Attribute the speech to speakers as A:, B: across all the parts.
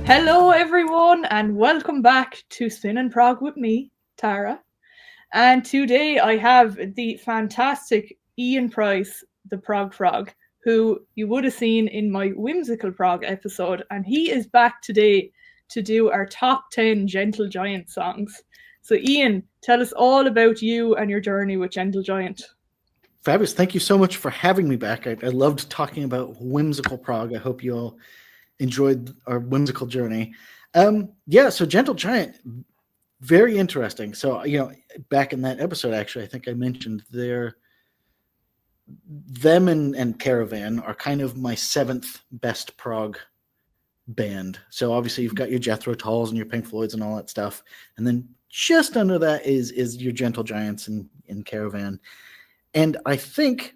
A: Hello, everyone, and welcome back to Spin and Prog with me, Tara. And today I have the fantastic Ian Price, the Prog Frog, who you would have seen in my Whimsical Prog episode. And he is back today to do our top 10 Gentle Giant songs. So, Ian, tell us all about you and your journey with Gentle Giant.
B: Fabulous. Thank you so much for having me back. I loved talking about Whimsical Prog. I hope you all enjoyed our whimsical journey. So Gentle Giant, very interesting. So, back in that episode, actually, I think I mentioned them and Caravan are kind of my seventh best prog band. So obviously you've got your Jethro Tulls and your Pink Floyds and all that stuff. And then just under that is your Gentle Giants and Caravan. And I think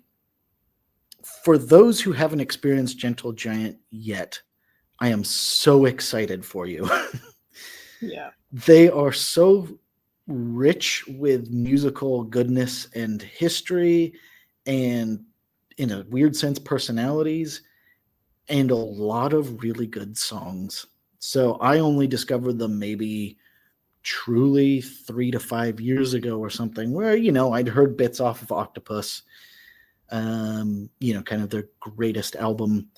B: for those who haven't experienced Gentle Giant yet, I am so excited for you.
A: Yeah.
B: They are so rich with musical goodness and history and, in a weird sense, personalities and a lot of really good songs. So I only discovered them maybe truly 3 to 5 years ago or something where, I'd heard bits off of Octopus, kind of their greatest album.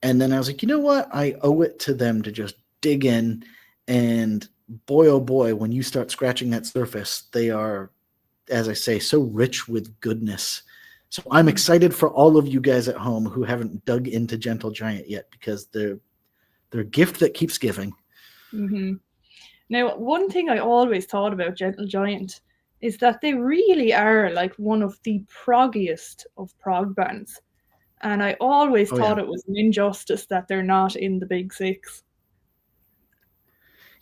B: And then I was like, you know what? I owe it to them to just dig in. And boy, oh boy, when you start scratching that surface, they are, as I say, so rich with goodness. So I'm excited for all of you guys at home who haven't dug into Gentle Giant yet, because they're a gift that keeps giving.
A: Mm-hmm. Now, one thing I always thought about Gentle Giant is that they really are like one of the proggiest of prog bands. And I always thought it was an injustice that they're not in the big six.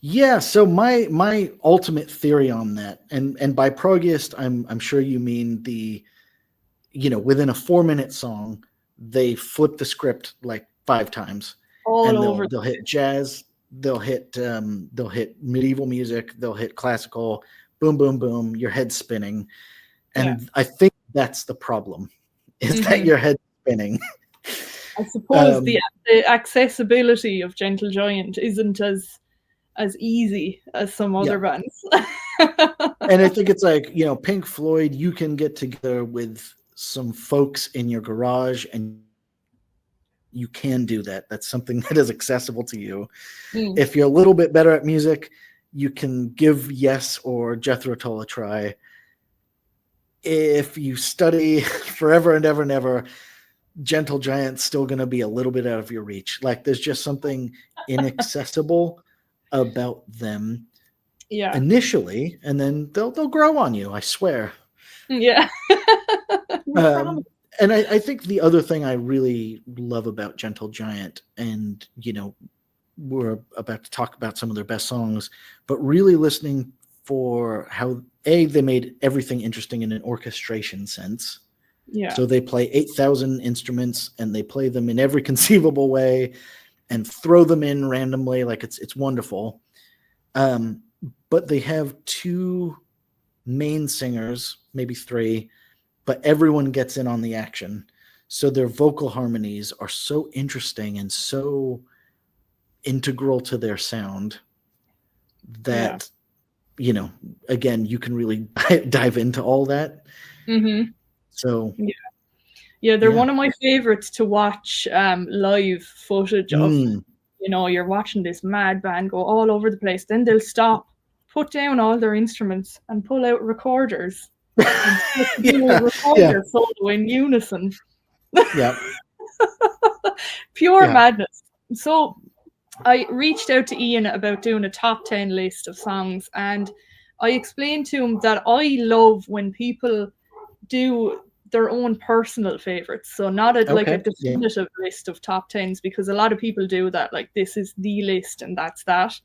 B: Yeah, so my ultimate theory on that, and by proggiest, I'm sure you mean the, within a 4-minute song, they flip the script like 5 times. They'll hit jazz, they'll hit medieval music, they'll hit classical, boom, boom, boom, your head's spinning. And I think that's the problem, is that your head's spinning.
A: I suppose the accessibility of Gentle Giant isn't as easy as some other bands.
B: And I think it's like, Pink Floyd, you can get together with some folks in your garage and you can do that. That's something that is accessible to you. If you're a little bit better at music, you can give Yes or Jethro Tull a try. If you study forever and ever and ever, Gentle Giant's still going to be a little bit out of your reach. Like, there's just something inaccessible about them initially, and then they'll grow on you, I swear.
A: Yeah.
B: And I think the other thing I really love about Gentle Giant, and we're about to talk about some of their best songs, but really listening for how they made everything interesting in an orchestration sense.
A: Yeah.
B: So they play 8,000 instruments and they play them in every conceivable way and throw them in randomly. Like, it's wonderful. But they have 2 main singers, maybe 3, but everyone gets in on the action. So their vocal harmonies are so interesting and so integral to their sound that, again, you can really dive into all that.
A: Mm-hmm.
B: So
A: they're one of my favorites to watch live footage of. You're watching this mad band go all over the place, then they'll stop, put down all their instruments and pull out recorders and solo in unison. Pure madness. So I reached out to Ian about doing a top 10 list of songs, and I explained to him that I love when people do their own personal favorites. So not a definitive list of top 10s, because a lot of people do that, like, this is the list and that's that.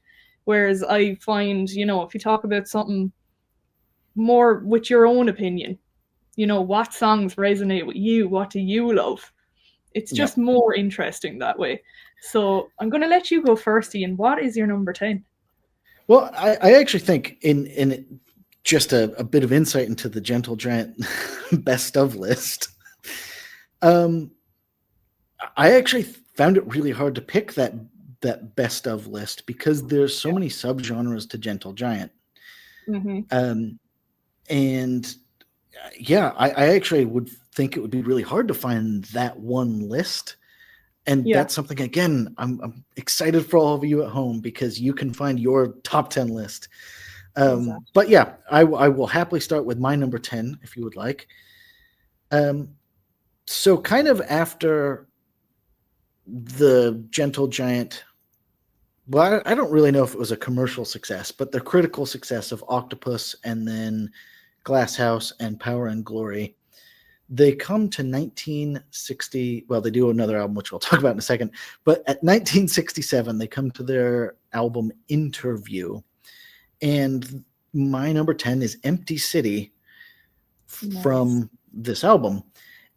A: Whereas I find, if you talk about something more with your own opinion, what songs resonate with you, what do you love? It's just more interesting that way. So I'm going to let you go first, Ian. What is your number 10?
B: Well, I actually think in just a bit of insight into the Gentle Giant best of list, I actually found it really hard to pick that that best of list because there's so many subgenres to Gentle Giant. And yeah, I actually would think it would be really hard to find that one list. And that's something, again, I'm excited for all of you at home because you can find your top 10 list. Exactly. But yeah, I will happily start with my number 10 if you would like. So kind of after the Gentle Giant, well, I don't really know if it was a commercial success, but the critical success of Octopus and then Glass House and Power and Glory, they come to 1960. Well, they do another album, which we'll talk about in a second. But at 1967, they come to their album Interview. And my number 10 is Empty City from this album.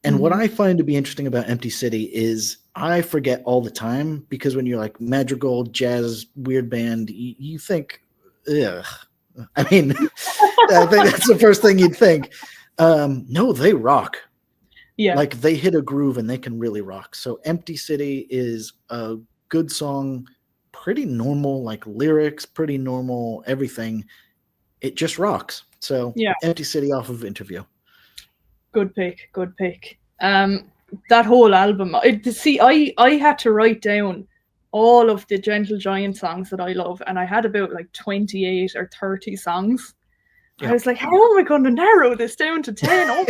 B: And what I find to be interesting about Empty City is I forget all the time because when you're like madrigal, jazz, weird band, you think, ugh. I mean, I think that's the first thing you'd think. No, they rock. Yeah. Like they hit a groove and they can really rock. So Empty City is a good song, pretty normal, like lyrics, pretty normal, everything. It just rocks. So Empty City off of Interview.
A: Good pick. That whole album. I had to write down all of the Gentle Giant songs that I love, and I had about like 28 or 30 songs. Yeah. I was like, how am I going to narrow this down to 10?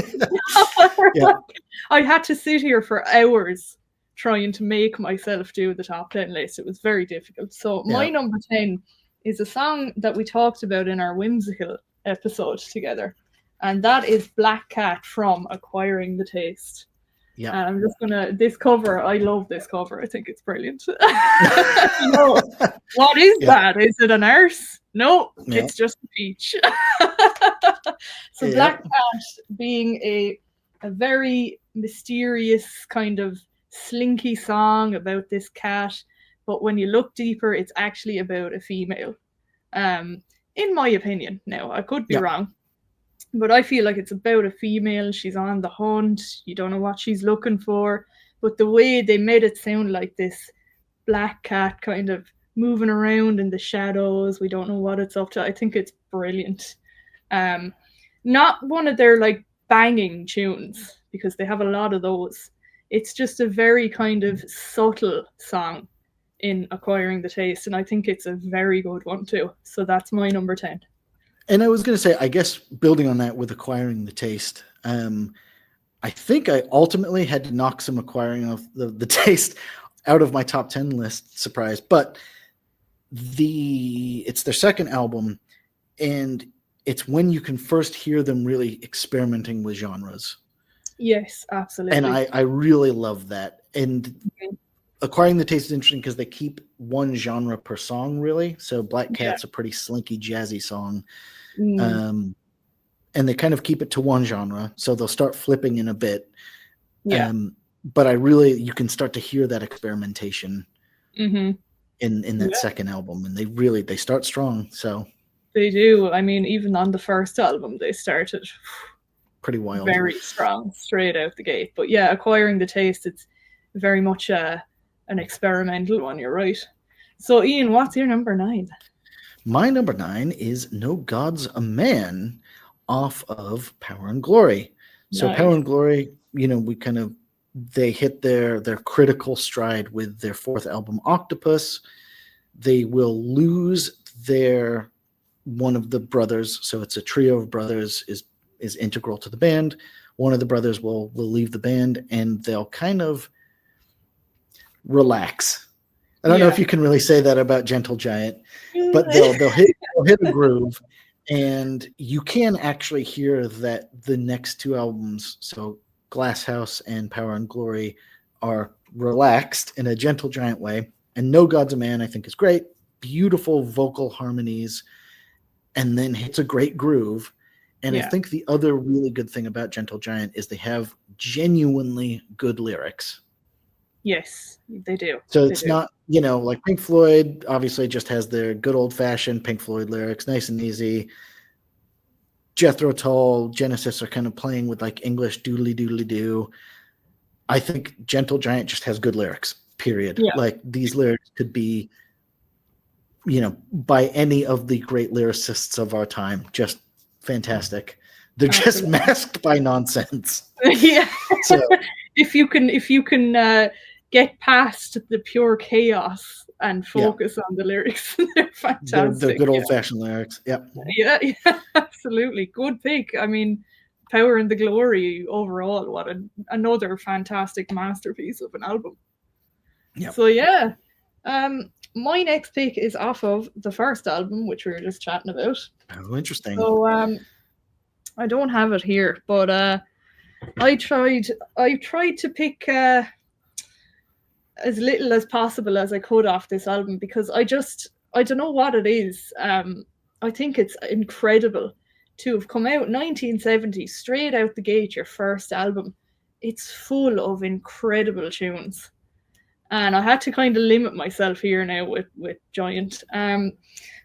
A: I had to sit here for hours trying to make myself do the top 10 list. It was very difficult. So my number 10 is a song that we talked about in our Whimsical episode together, and that is Black Cat from Acquiring the Taste. Yeah, and I'm just gonna, this cover, I love this cover. I think it's brilliant. What is that? Is it an arse? No, it's just a peach. So Black Cat being a very mysterious kind of slinky song about this cat, but when you look deeper, it's actually about a female. In my opinion, now I could be wrong. But I feel like it's about a female. She's on the hunt. You don't know what she's looking for. But the way they made it sound like this black cat kind of moving around in the shadows, we don't know what it's up to. I think it's brilliant. Not one of their like banging tunes, because they have a lot of those. It's just a very kind of subtle song in Acquiring the Taste. And I think it's a very good one too. So that's my number 10.
B: And I was going to say, I guess building on that with Acquiring the Taste, I think I ultimately had to knock some Acquiring of the Taste out of my top 10 list, surprise. But it's their second album, and it's when you can first hear them really experimenting with genres.
A: Yes, absolutely.
B: And I really love that. And Acquiring the Taste is interesting because they keep one genre per song, really. So Black Cat's a pretty slinky, jazzy song. And they kind of keep it to one genre. So they'll start flipping in a bit. But you can start to hear that experimentation in that second album. And they start strong. So
A: they do. I mean, even on the first album, they started
B: pretty wild.
A: Very strong, straight out the gate. But yeah, Acquiring the Taste, it's very much an experimental one, you're right. So Ian, what's your number 9?
B: My number 9 is No God's a Man off of Power and Glory. So nice. Power and Glory, they hit their critical stride with their fourth album, Octopus. They will lose one of the brothers, so it's a trio of brothers is integral to the band. One of the brothers will leave the band, and they'll kind of relax. I don't know if you can really say that about Gentle Giant, but they'll hit a groove, and you can actually hear that the next two albums, so Glass House and Power and Glory, are relaxed in a Gentle Giant way. And No God's a Man, I think, is great. Beautiful vocal harmonies, and then hits a great groove. And I think the other really good thing about Gentle Giant is they have genuinely good lyrics.
A: Yes, they do.
B: So it's not, like Pink Floyd obviously just has their good old-fashioned Pink Floyd lyrics, nice and easy. Jethro Tull, Genesis are kind of playing with like English doodly-doodly-doo. I think Gentle Giant just has good lyrics, period.
A: Yeah.
B: Like these lyrics could be, by any of the great lyricists of our time, just fantastic. They're just masked by nonsense.
A: Yeah.
B: So
A: if you can get past the pure chaos and focus on the lyrics, they're fantastic.
B: They're good old-fashioned lyrics. Yep.
A: Yeah, absolutely. Good pick. I mean, Power and the Glory overall, what another fantastic masterpiece of an album.
B: Yep.
A: So yeah. My next pick is off of the first album, which we were just chatting about.
B: Oh, interesting.
A: So I don't have it here, but I tried to pick as little as possible as I could off this album, because I don't know what it is. I think it's incredible to have come out 1970, straight out the gate, your first album. It's full of incredible tunes. And I had to kind of limit myself here now with Giant.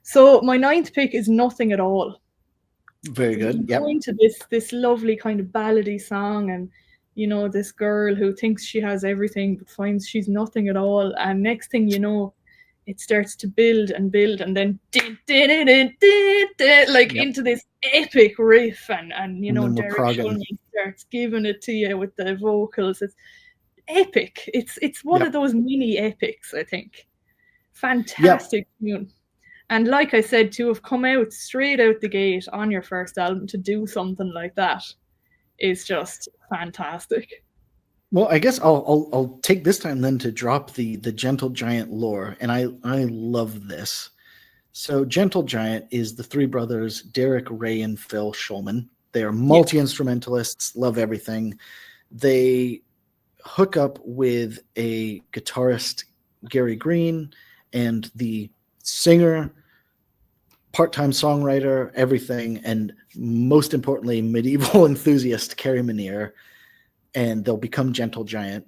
A: So my ninth pick is Nothing at All.
B: Very good. Yep.
A: Going to this lovely kind of ballady song, and this girl who thinks she has everything but finds she's nothing at all. And next thing you know, it starts to build and build, and then into this epic riff, and Derek Shulman starts giving it to you with the vocals. It's epic. It's one of those mini epics, I think. Fantastic tune. And like I said, to have come out straight out the gate on your first album to do something like that is just fantastic.
B: Well, I guess I'll take this time then to drop the Gentle Giant lore, and I love this. So Gentle Giant is the three brothers, Derek, Ray, and Phil Shulman. They are multi-instrumentalists, love everything. They hook up with a guitarist, Gary Green, and the singer, part-time songwriter, everything, and most importantly, medieval enthusiast Carrie Minier, and they'll become Gentle Giant.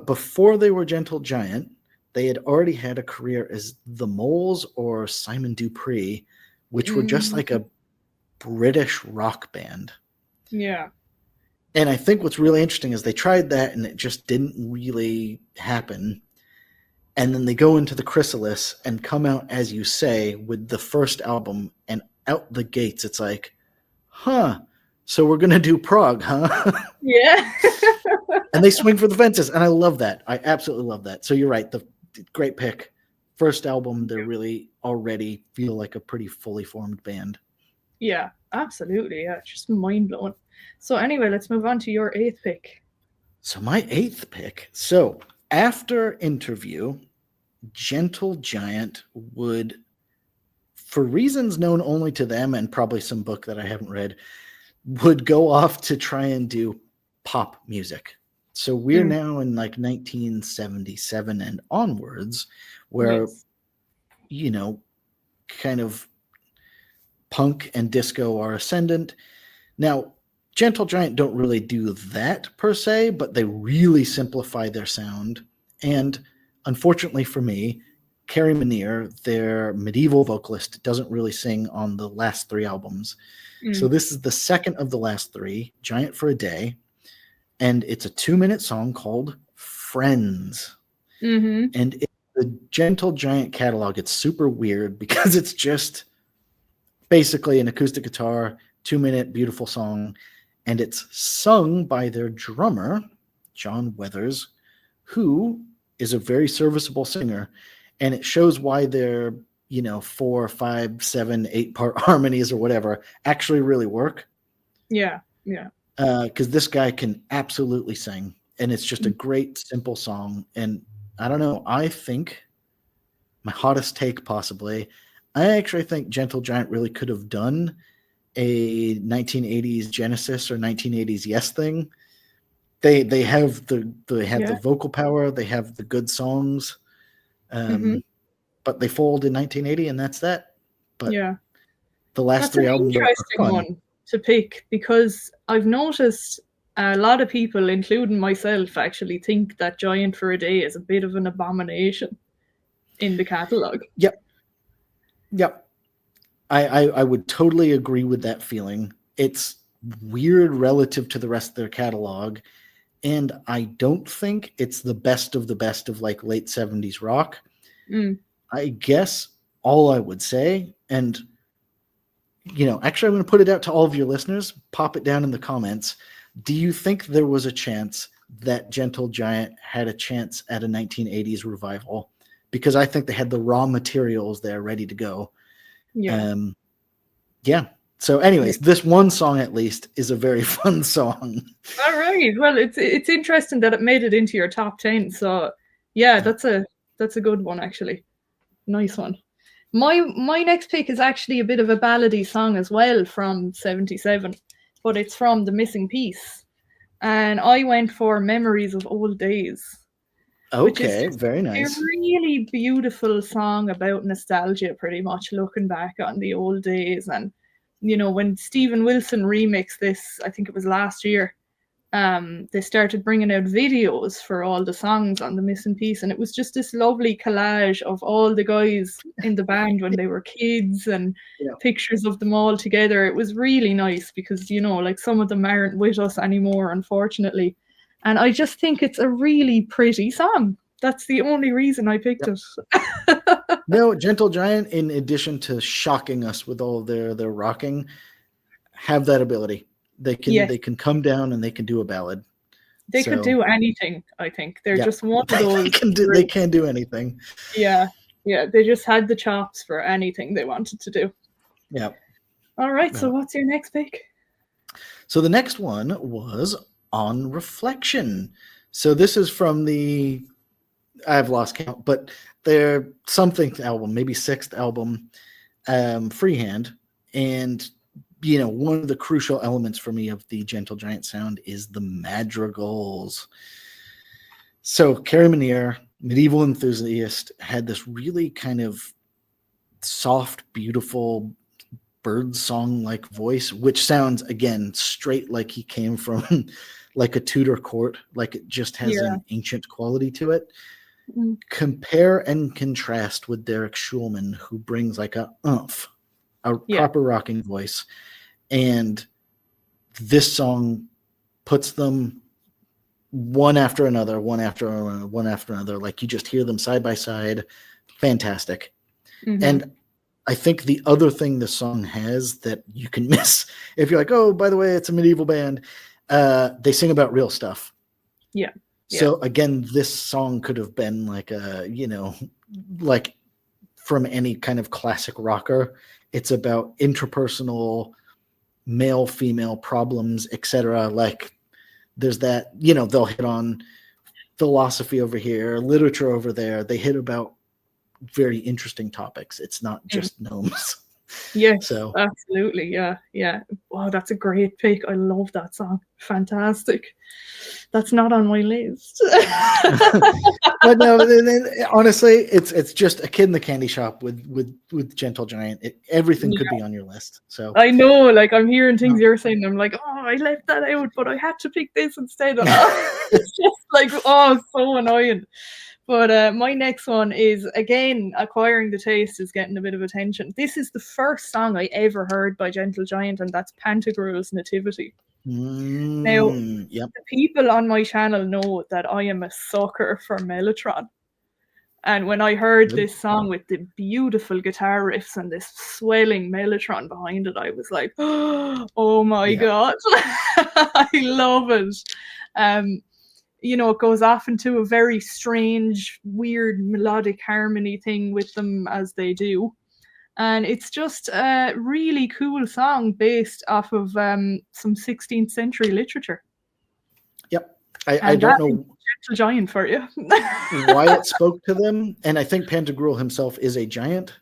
B: Before they were Gentle Giant, they had already had a career as the Moles or Simon Dupree, which were just like a British rock band.
A: Yeah.
B: And I think what's really interesting is they tried that and it just didn't really happen. And then they go into the chrysalis and come out, as you say, with the first album, and out the gates, it's like, so we're going to do Prog, huh?
A: Yeah.
B: And they swing for the fences, and I love that. I absolutely love that. So you're right. The great pick. First album, they really already feel like a pretty fully formed band.
A: Yeah, absolutely. Yeah, just mind-blowing. So anyway, let's move on to your eighth pick.
B: So my eighth pick. So after Interview, Gentle Giant would, for reasons known only to them and probably some book that I haven't read, would go off to try and do pop music. So we're now in like 1977 and onwards, where, kind of punk and disco are ascendant. Now, Gentle Giant don't really do that per se, but they really simplify their sound. And unfortunately for me, Carrie Minier, their medieval vocalist, doesn't really sing on the last three albums. So this is the second of the last three, Giant for a Day. And it's a 2-minute song called Friends. And in the Gentle Giant catalog, it's super weird because it's just basically an acoustic guitar, 2-minute beautiful song. And it's sung by their drummer, John Weathers, who is a very serviceable singer. And it shows why their 4, 5, 7, 8-part harmonies or whatever actually really work.
A: Yeah.
B: Because this guy can absolutely sing, and it's just a great, simple song. And I don't know, I think my hottest take possibly, I actually think Gentle Giant really could have done a 1980s Genesis or 1980s Yes thing. They have the vocal power, they have the good songs, but they fold in 1980, and that's that. But the last three albums are fun.
A: One to pick, because I've noticed a lot of people, including myself, actually think that Giant for a Day is a bit of an abomination in the catalogue.
B: Yep. I would totally agree with that feeling. It's weird relative to the rest of their catalog, and I don't think it's the best of like late 70s rock. I guess all I would say, and actually I'm going to put it out to all of your listeners, pop it down in the comments. Do you think there was a chance that Gentle Giant had a chance at a 1980s revival? Because I think they had the raw materials there ready to go.
A: Yeah.
B: Yeah. So anyways, this one song at least is a very fun song.
A: All right. Well, it's interesting that it made it into your top 10. So yeah, that's a good one, actually. Nice one. My next pick is actually a bit of a ballady song as well from 77, but it's from The Missing Piece. And I went for Memories of Old Days.
B: Okay, very nice.
A: A really beautiful song about nostalgia, pretty much looking back on the old days. And, when Stephen Wilson remixed this, I think it was last year, they started bringing out videos for all the songs on The Missing Piece, and it was just this lovely collage of all the guys in the band when they were kids and pictures of them all together. It was really nice because, like some of them aren't with us anymore, unfortunately. And I just think it's a really pretty song. That's the only reason I picked it.
B: No, Gentle Giant, in addition to shocking us with all their rocking, have that ability. They can come down and they can do a ballad.
A: They could do anything, I think. They're just one of those.
B: They can do anything.
A: Yeah. Yeah. They just had the chops for anything they wanted to do.
B: Yeah.
A: All right. So what's your next pick?
B: So the next one was On Reflection. So this is from I've lost count, but their something album, maybe 6th album, Freehand. And one of the crucial elements for me of the Gentle Giant sound is the madrigals. So Carrie Meniere, medieval enthusiast, had this really kind of soft, beautiful bird song-like voice, which sounds, again, straight like he came from like a Tudor court, like it just has an ancient quality to it. Compare and contrast with Derek Schulman, who brings like a oomph, a proper rocking voice. And this song puts them one after another. Like you just hear them side by side. Fantastic. And I think the other thing the song has that you can miss, if you're like, oh, by the way, it's a medieval band, they sing about real stuff.
A: Yeah.
B: So again, this song could have been like like from any kind of classic rocker. It's about interpersonal male-female problems, etc. Like there's that, they'll hit on philosophy over here, literature over there. They hit about very interesting topics. It's not just gnomes.
A: Yes, absolutely. Yeah. Wow, that's a great pick. I love that song. Fantastic. That's not on my list.
B: But no, honestly, it's just a kid in the candy shop with Gentle Giant. Everything could be on your list. So
A: I know, like I'm hearing things you're saying. I'm like, oh, I left that out, but I had to pick this instead. It's just like, oh, so annoying. But my next one is, again, Acquiring the Taste is getting a bit of attention. This is the first song I ever heard by Gentle Giant, and that's Pantagruel's Nativity. Now, the people on my channel know that I am a sucker for Mellotron. And when I heard this song with the beautiful guitar riffs and this swelling Mellotron behind it, I was like, oh my God, I love it. It goes off into a very strange, weird melodic harmony thing with them as they do. And it's just a really cool song based off of some 16th century literature.
B: Yep. I don't know.
A: Gentle Giant for you.
B: Why it spoke to them. And I think Pantagruel himself is a giant.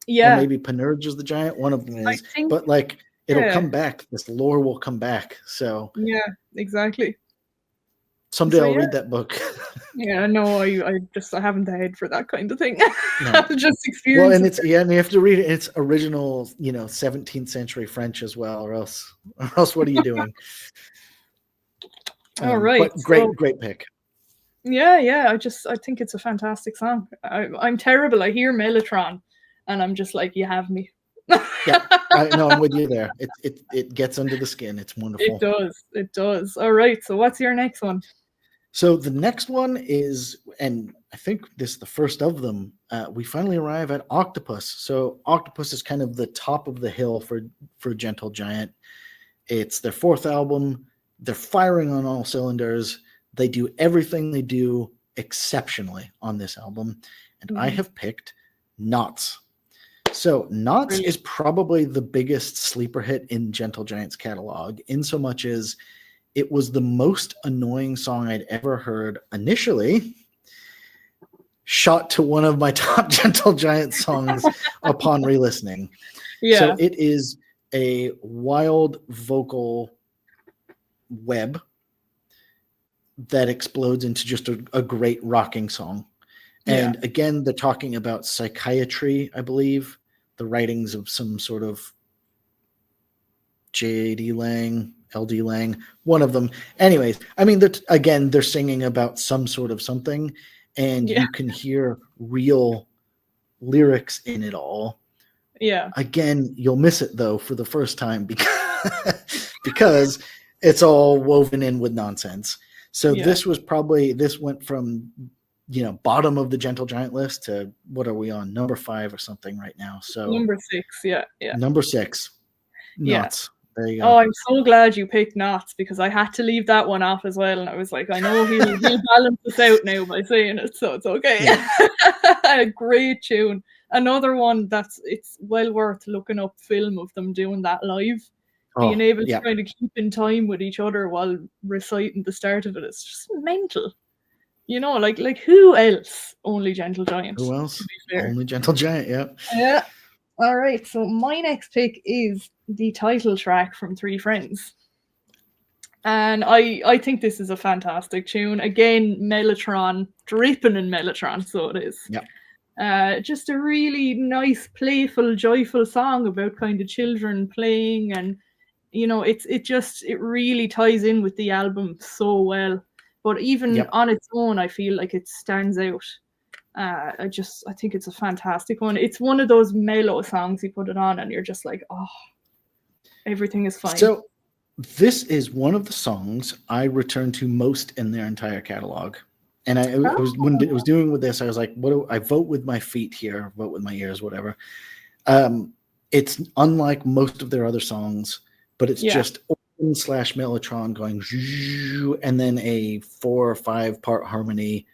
A: Yeah.
B: Or maybe Panurge is the giant. One of them is. But like, it'll come back. This lore will come back. So.
A: Yeah, exactly.
B: Someday I'll read that book.
A: Yeah, no, I haven't the head for that kind of thing. No. Just experience.
B: Well, and it's and you have to read it in its original, 17th century French as well, or else what are you doing?
A: All right.
B: But great pick.
A: Yeah. I think it's a fantastic song. I'm terrible. I hear Mellotron, and I'm just like, you have me.
B: Yeah, I'm with you there. It gets under the skin. It's wonderful.
A: It does. All right, so what's your next one?
B: So the next one is, and I think this is the first of them, we finally arrive at Octopus. So Octopus is kind of the top of the hill for Gentle Giant. It's their fourth album. They're firing on all cylinders. They do everything they do exceptionally on this album. And I have picked Knots. So Knots is probably the biggest sleeper hit in Gentle Giant's catalog, in so much as it was the most annoying song I'd ever heard initially, shot to one of my top Gentle Giant songs upon re-listening. Yeah. So it is a wild vocal web that explodes into just a great rocking song. And again, they're talking about psychiatry, I believe, the writings of some sort of J.D. Lang, L.D. Lang, one of them. Anyways, I mean, they're singing about some sort of something, and you can hear real lyrics in it all.
A: Yeah.
B: Again, you'll miss it, though, for the first time because it's all woven in with nonsense. So this went from, bottom of the Gentle Giant list to, what are we on, number 5 or something right now? So
A: number 6, yeah.
B: Number 6, Knots. There you go.
A: Oh, I'm so glad you picked Knots, because I had to leave that one off as well, and I was like, I know he'll balance us out now by saying it, so it's okay. Yeah. A great tune. Another one it's well worth looking up film of them doing that live. Being able to kind of keep in time with each other while reciting the start of it. It's just mental. Like who else? Only Gentle Giant.
B: Who else? Only Gentle Giant, yeah.
A: Yeah. All right, so my next pick is the title track from Three Friends. And I think this is a fantastic tune. Again, Mellotron, dripping in Mellotron, so it is.
B: Yeah.
A: Just a really nice, playful, joyful song about kind of children playing, and it really ties in with the album so well. But even on its own, I feel like it stands out. I think it's a fantastic one. It's one of those mellow songs you put it on and you're just like, oh, everything is fine.
B: So this is one of the songs I return to most in their entire catalog. And when it was doing with this, I was like, what do I vote with my feet here, vote with my ears, whatever. It's unlike most of their other songs, but it's just /Mellotron going, and then a 4 or 5 part harmony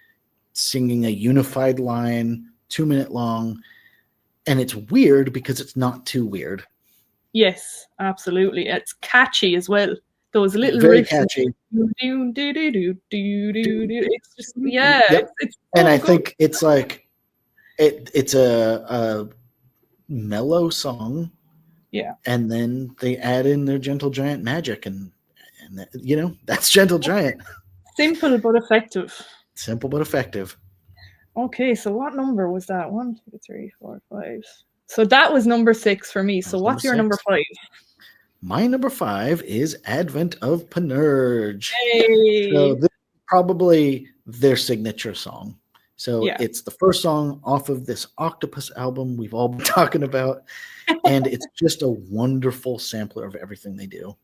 B: singing a unified line, 2-minute long. And it's weird because it's not too weird.
A: Yes, absolutely. It's catchy as well. Those little
B: very
A: riffs.
B: Catchy.
A: It's just, it's
B: and I think it's like it's a mellow song.
A: Yeah.
B: And then they add in their Gentle Giant magic, and that's Gentle Giant.
A: Simple but effective.
B: Simple but effective.
A: Okay, so what number was that? 1, 2, 3, 4, 5. So that was number 6 for me. So what's your number 5?
B: My number 5 is Advent of Panurge.
A: Hey.
B: So this is probably their signature song. So it's the first song off of this Octopus album we've all been talking about. And it's just a wonderful sampler of everything they do.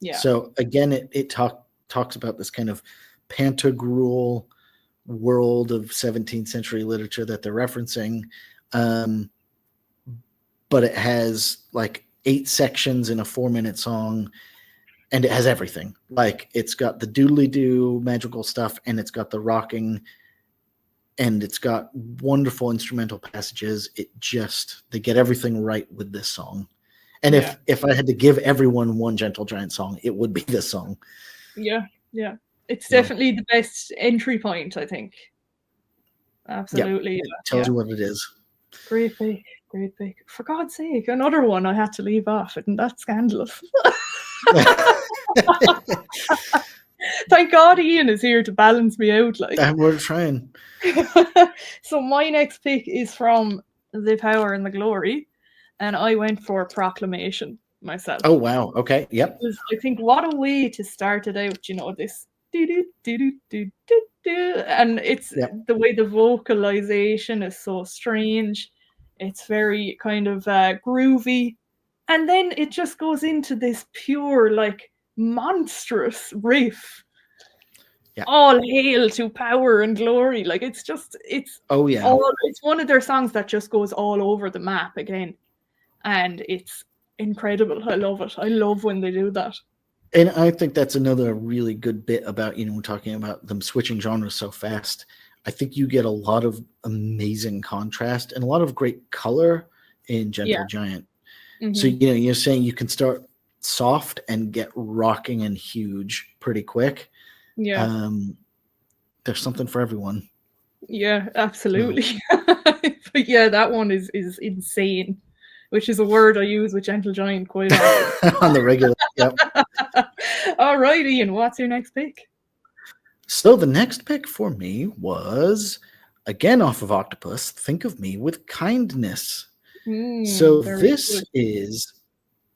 A: Yeah.
B: So again, it talks about this kind of pantagruel world of 17th century literature that they're referencing. But it has like 8 sections in a 4-minute song, and it has everything. Like it's got the doodly-doo magical stuff, and it's got the rocking, and it's got wonderful instrumental passages. They get everything right with this song. And if I had to give everyone one Gentle Giant song, it would be this song.
A: Yeah. It's definitely the best entry point, I think. Absolutely.
B: It tells you what it is.
A: Great pick. For God's sake, another one I had to leave off. Isn't that scandalous? Thank God Ian is here to balance me out.
B: We're trying.
A: So my next pick is from The Power and the Glory, and I went for Proclamation myself.
B: Oh wow! Okay, yep.
A: I think what a way to start it out. This and it's the way the vocalization is so strange. It's very kind of groovy. And then it just goes into this pure, like, monstrous riff.
B: Yeah.
A: All hail to power and glory. Like, it's
B: Oh yeah.
A: It's one of their songs that just goes all over the map again. And it's incredible. I love it. I love when they do that.
B: And I think that's another really good bit about, talking about them switching genres so fast. I think you get a lot of amazing contrast and a lot of great color in Gentle Giant. Mm-hmm. So, you're saying you can start soft and get rocking and huge pretty quick.
A: Yeah.
B: There's something for everyone.
A: Yeah, absolutely. But yeah, that one is insane, which is a word I use with Gentle Giant quite often.
B: On the regular. Yep.
A: All right, Ian, what's your next pick?
B: So the next pick for me was, again off of Octopus, Think of Me with Kindness. So this is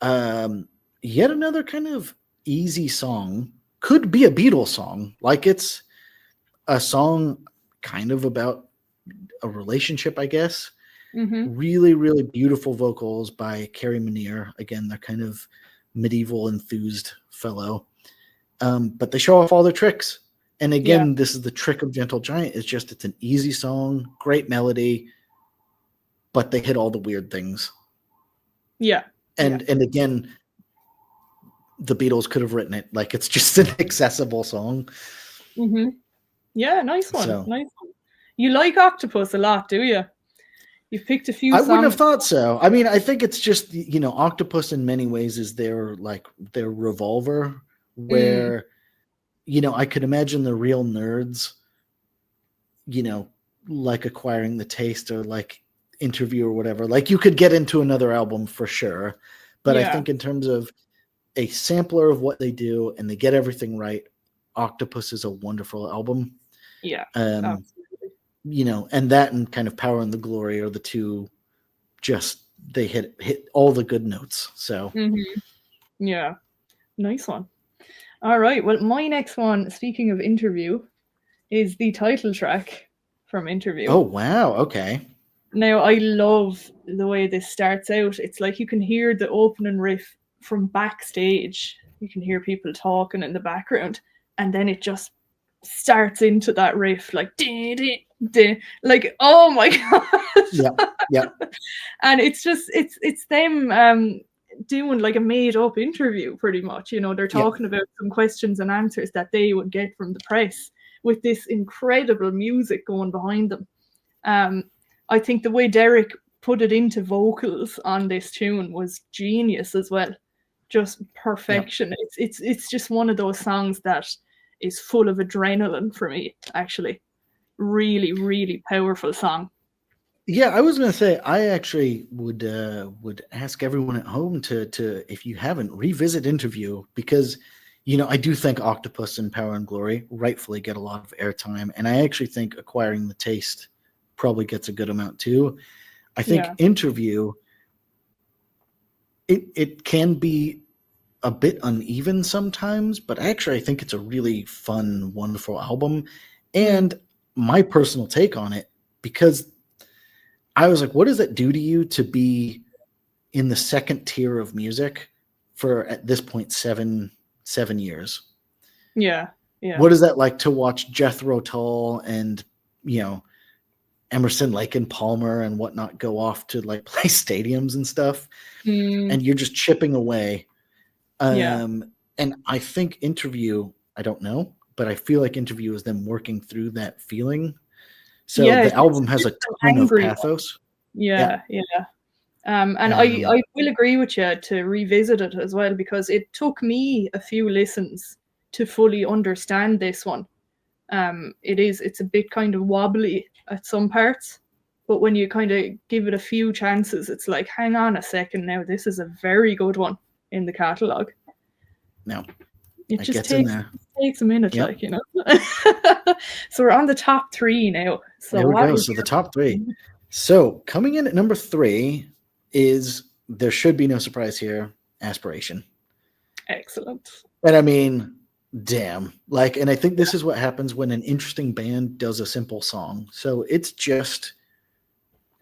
B: yet another kind of easy song. Could be a Beatles song. Like, it's a song kind of about a relationship, I guess. Mm-hmm. Really, really beautiful vocals by Carrie Minier. Again, they're kind of medieval enthused fellow. But they show off all their tricks. And again, this is the trick of Gentle Giant. It's an easy song, great melody, but they hit all the weird things.
A: Yeah.
B: And again, the Beatles could have written it. Like, it's just an accessible song.
A: Mm-hmm. Yeah, nice one. Nice one. You like Octopus a lot, do you? You've picked a few songs.
B: I wouldn't have thought so. I mean, I think it's just, Octopus in many ways is their revolver, where, I could imagine the real nerds, like Acquiring the Taste or like Interview or whatever. Like, you could get into another album for sure. But I think in terms of a sampler of what they do and they get everything right, Octopus is a wonderful album.
A: Yeah.
B: And that and kind of Power and the Glory are the two, just they hit all the good notes. So
A: yeah, nice one. All right, well, my next one, speaking of Interview, is the title track from Interview.
B: Oh wow, okay.
A: Now, I love the way this starts out. It's like you can hear the opening riff from backstage. You can hear people talking in the background, and then it just starts into that riff, like like, oh my gosh.
B: Yeah.
A: And it's them doing like a made up interview, pretty much. They're talking about some questions and answers that they would get from the press, with this incredible music going behind them. I think the way Derek put it into vocals on this tune was genius as well. Just perfection. It's just one of those songs that is full of adrenaline for me, actually. Really, really powerful song.
B: Yeah, I was going to say, I actually would ask everyone at home to, if you haven't, revisit Interview, because, I do think Octopus and Power and Glory rightfully get a lot of airtime, and I actually think Acquiring the Taste probably gets a good amount too. I think Interview, it can be a bit uneven sometimes, but actually I think it's a really fun, wonderful album. And my personal take on it, because I was like, what does that do to you to be in the second tier of music for, at this point, seven years?
A: Yeah.
B: What is that like to watch Jethro Tull and, Emerson, Lake and Palmer and whatnot go off to like play stadiums and stuff, and you're just chipping away. And I think Interview, I don't know, but I feel like Interview is them working through that feeling. So the album has a ton of pathos.
A: Yeah. And I will agree with you to revisit it as well, because it took me a few listens to fully understand this one. It's a bit kind of wobbly at some parts, but when you kind of give it a few chances, it's like, hang on a second now, this is a very good one in the catalogue.
B: No,
A: it just takes a minute, like, So we're on the top three now. So
B: there we go. So the top three. So coming in at number 3 is, there should be no surprise here, Aspiration.
A: Excellent.
B: And I mean, damn, like, and I think this is what happens when an interesting band does a simple song. So it's just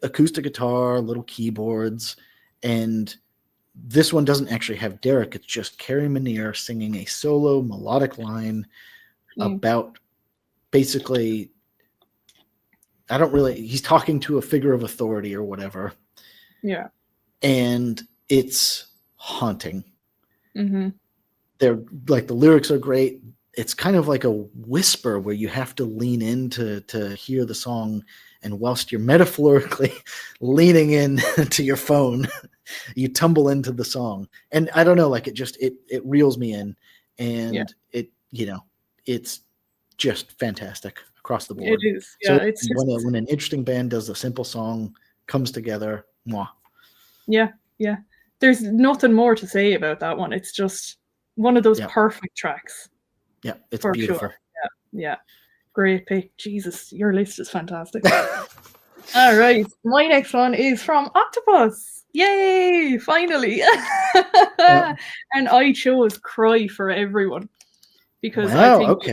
B: acoustic guitar, little keyboards, and this one doesn't actually have Derek. It's just Carrie Meniere singing a solo melodic line about basically, he's talking to a figure of authority or whatever.
A: Yeah.
B: And it's haunting.
A: Mm-hmm.
B: They're like, the lyrics are great. It's kind of like a whisper where you have to lean in to hear the song. And whilst you're metaphorically leaning in to your phone, you tumble into the song. And I don't know, like it reels me in, and it's just fantastic across the board.
A: It is. Yeah.
B: So
A: It's just...
B: when an interesting band does a simple song, comes together, mwah.
A: Yeah. Yeah. There's nothing more to say about that one. It's just one of those perfect tracks.
B: Yeah. It's beautiful.
A: Sure. Yeah. Yeah. Great pick. Jesus, your list is fantastic. All right. My next one is from Octopus. Yay! Finally. And I chose Cry for Everyone because I think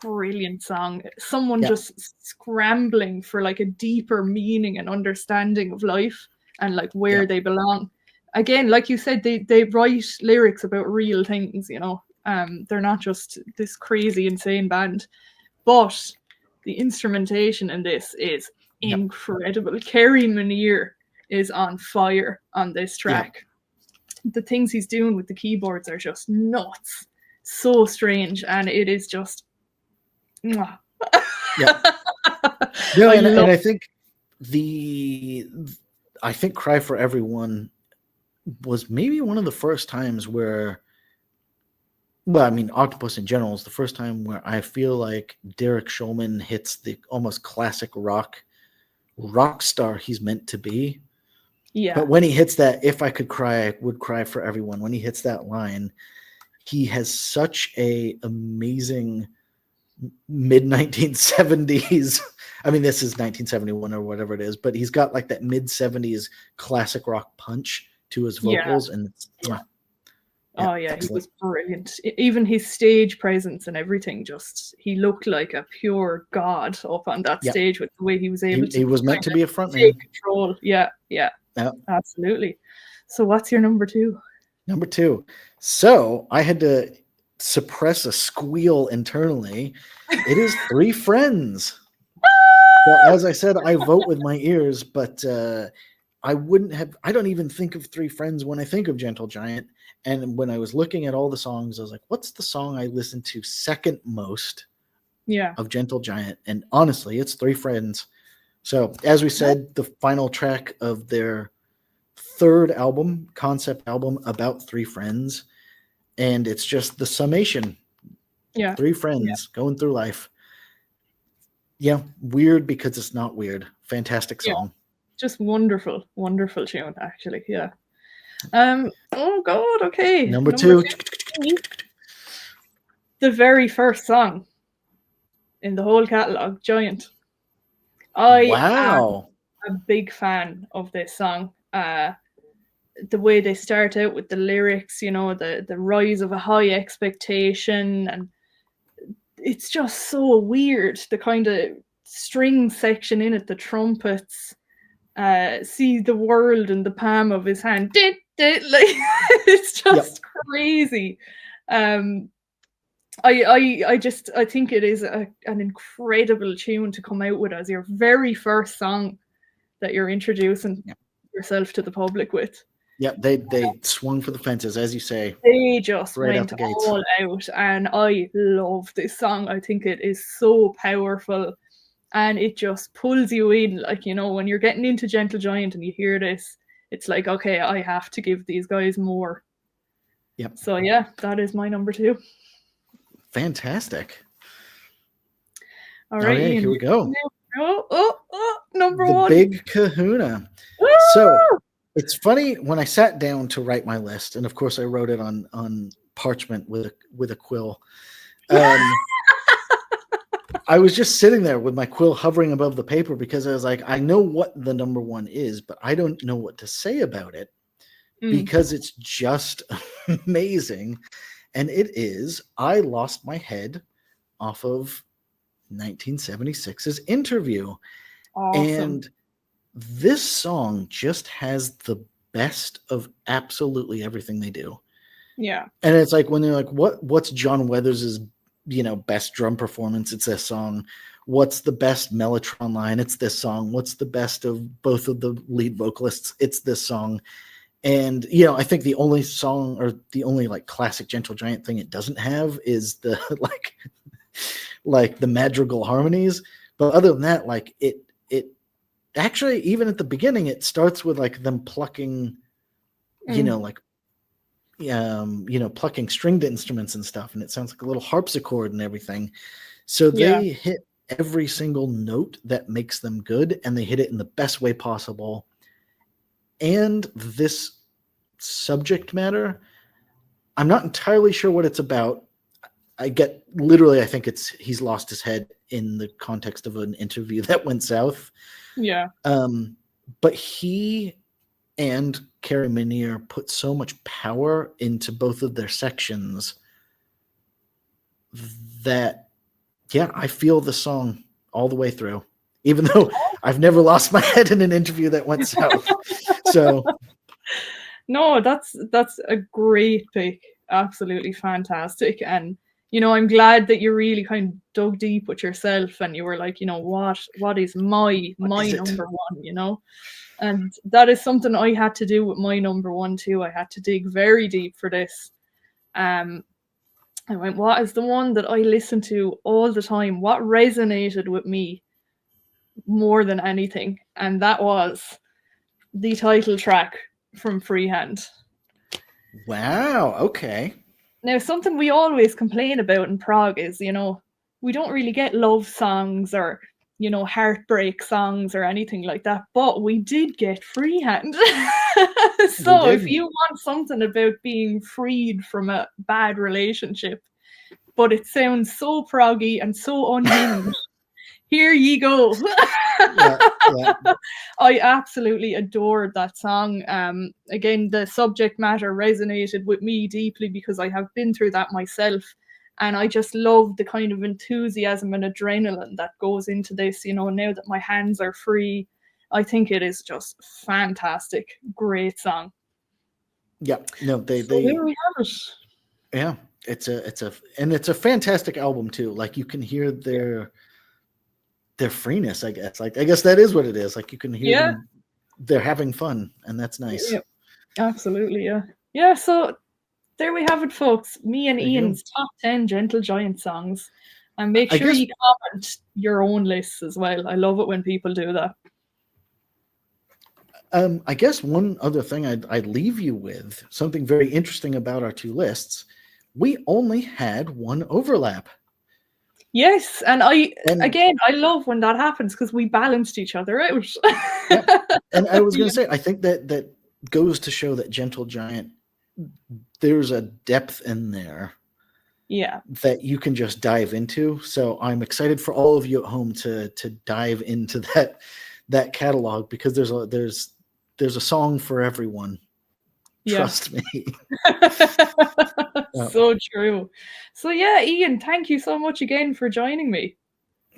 A: brilliant song. Someone just scrambling for like a deeper meaning and understanding of life and like where they belong. Again, like you said, they write lyrics about real things, you know. They're not just this crazy, insane band, but the instrumentation in this is incredible. Carrie Meniere is on fire on this track. The things he's doing with the keyboards are just nuts. So strange, and it is just mwah.
B: And I think I think Cry for Everyone was maybe one of the first times where, well, I mean, Octopus in general is the first time where I feel like Derek Shulman hits the almost classic rock star he's meant to be.
A: Yeah.
B: But when he hits that, if I could cry, I would cry for everyone. When he hits that line, he has such a amazing mid-1970s. I mean, this is 1971 or whatever it is, but he's got like that mid-70s classic rock punch to his vocals. And it's,
A: excellent. He was brilliant. Even his stage presence and everything, just he looked like a pure god up on that stage with the way he was able to.
B: He was meant to be a frontman.
A: Take control. Yeah, absolutely. So what's your number two?
B: Number two. So I had to suppress a squeal internally. It is Three Friends. Well, as I said, I vote with my ears, but I don't even think of Three Friends when I think of Gentle Giant. And when I was looking at all the songs, I was like, what's the song I listen to second most of Gentle Giant? And honestly, it's Three Friends. So as we said, the final track of their third album, concept album about three friends. And it's just the summation.
A: Yeah.
B: Three friends going through life. Yeah. Weird because it's not weird. Fantastic song.
A: Just wonderful, wonderful tune, actually. Yeah. Oh God. Okay.
B: Number two.
A: The very first song in the whole catalogue, Giant. I am a big fan of this song. The way they start out with the lyrics, you know, the rise of a high expectation, and it's just so weird. The kind of string section in it, the trumpets, see the world in the palm of his hand. Like, it's just crazy. I think it is an incredible tune to come out with as your very first song that you're introducing yourself to the public with.
B: Yeah, they swung for the fences, as you say.
A: They just went all out, and I love this song. I think it is so powerful, and it just pulls you in. Like, you know, when you're getting into Gentle Giant and you hear this, it's like, okay, I have to give these guys more.
B: Yep.
A: So yeah, that is my number two.
B: Fantastic.
A: All right, Ian,
B: here we go.
A: Number
B: the
A: one.
B: Big Kahuna. So it's funny, when I sat down to write my list, and of course I wrote it on parchment with a quill. I was just sitting there with my quill hovering above the paper because I was like, I know what the number one is, but I don't know what to say about it because it's just amazing. And it is I Lost My Head off of 1976's Interview.
A: Awesome.
B: And this song just has the best of absolutely everything they do.
A: Yeah.
B: And it's like when they're like, what's John Weathers's, best drum performance? It's this song. What's the best Mellotron line? It's this song. What's the best of both of the lead vocalists? It's this song. And, I think the only song or the only like classic Gentle Giant thing it doesn't have is the like the madrigal harmonies. But other than that, like it actually, even at the beginning, it starts with like them plucking, plucking stringed instruments and stuff. And it sounds like a little harpsichord and everything. So they hit every single note that makes them good, and they hit it in the best way possible. And this subject matter, I'm not entirely sure what it's about. I think he's lost his head in the context of an interview that went south.
A: Yeah.
B: But he and Carrie Minier put so much power into both of their sections that, I feel the song all the way through, even though I've never lost my head in an interview that went south. So,
A: no, that's a great pick. Absolutely fantastic. And, I'm glad that you really kind of dug deep with yourself and you were like, what is my number one, And that is something I had to do with my number one too. I had to dig very deep for this. I went, what is the one that I listen to all the time? What resonated with me more than anything? And that was the title track from Freehand.
B: Wow, okay.
A: Now, something we always complain about in prog is, we don't really get love songs or, heartbreak songs or anything like that, but we did get Freehand. So if you want something about being freed from a bad relationship, but it sounds so proggy and so unhinged, here ye go. Yeah. I absolutely adored that song. Again, the subject matter resonated with me deeply because I have been through that myself. And I just love the kind of enthusiasm and adrenaline that goes into this, now that my hands are free. I think it is just fantastic. Great song.
B: Yeah. No,
A: there we have it.
B: Yeah. It's a fantastic album too. Like you can hear their freeness, I guess. Like I guess that is what it is. Like you can hear them, they're having fun, and that's nice.
A: Yeah. Absolutely, yeah. Yeah, so there we have it, folks. Me and Ian's top 10 Gentle Giant songs. And make sure you comment your own lists as well. I love it when people do that.
B: I guess one other thing I'd leave you with, something very interesting about our two lists. We only had one overlap.
A: Yes, and I love when that happens because we balanced each other out.
B: And I was going to say, I think that goes to show that Gentle Giant, there's a depth in there that you can just dive into. So I'm excited for all of you at home to dive into that catalog, because there's a song for everyone. Trust me.
A: So true. So Ian, thank you so much again for joining me.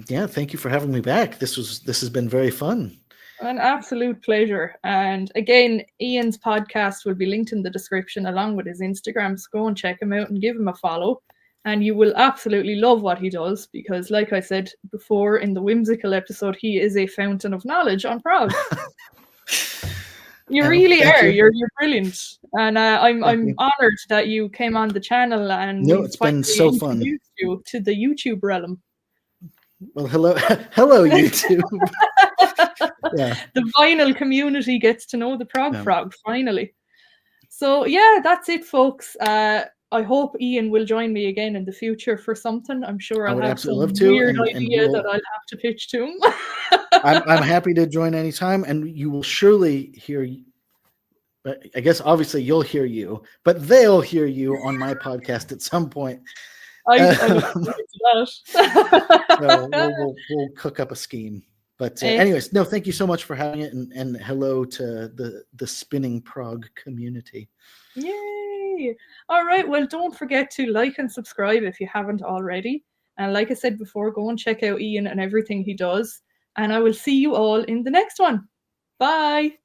B: Yeah, thank you for having me back. This has been very fun.
A: An absolute pleasure. And again, Ian's podcast will be linked in the description along with his Instagram. So go and check him out and give him a follow. And you will absolutely love what he does because, like I said before in the whimsical episode, he is a fountain of knowledge on prog. You really are. You're brilliant, and I'm honored that you came on the channel and
B: it's been so fun.
A: You to the YouTube realm.
B: Well, hello, YouTube.
A: The vinyl community gets to know the prog finally. So that's it, folks. I hope Ian will join me again in the future for something. I'm sure I'll have some weird idea that I'll have to pitch to him.
B: I'm happy to join anytime, and you will surely hear. But I guess obviously you'll hear you, but they'll hear you on my podcast at some point. We'll cook up a scheme. But anyways, no, thank you so much for having it, and hello to the spinning prog community.
A: Yay! All right, well, don't forget to like and subscribe if you haven't already. And like I said before, go and check out Ian and everything he does. And I will see you all in the next one. Bye.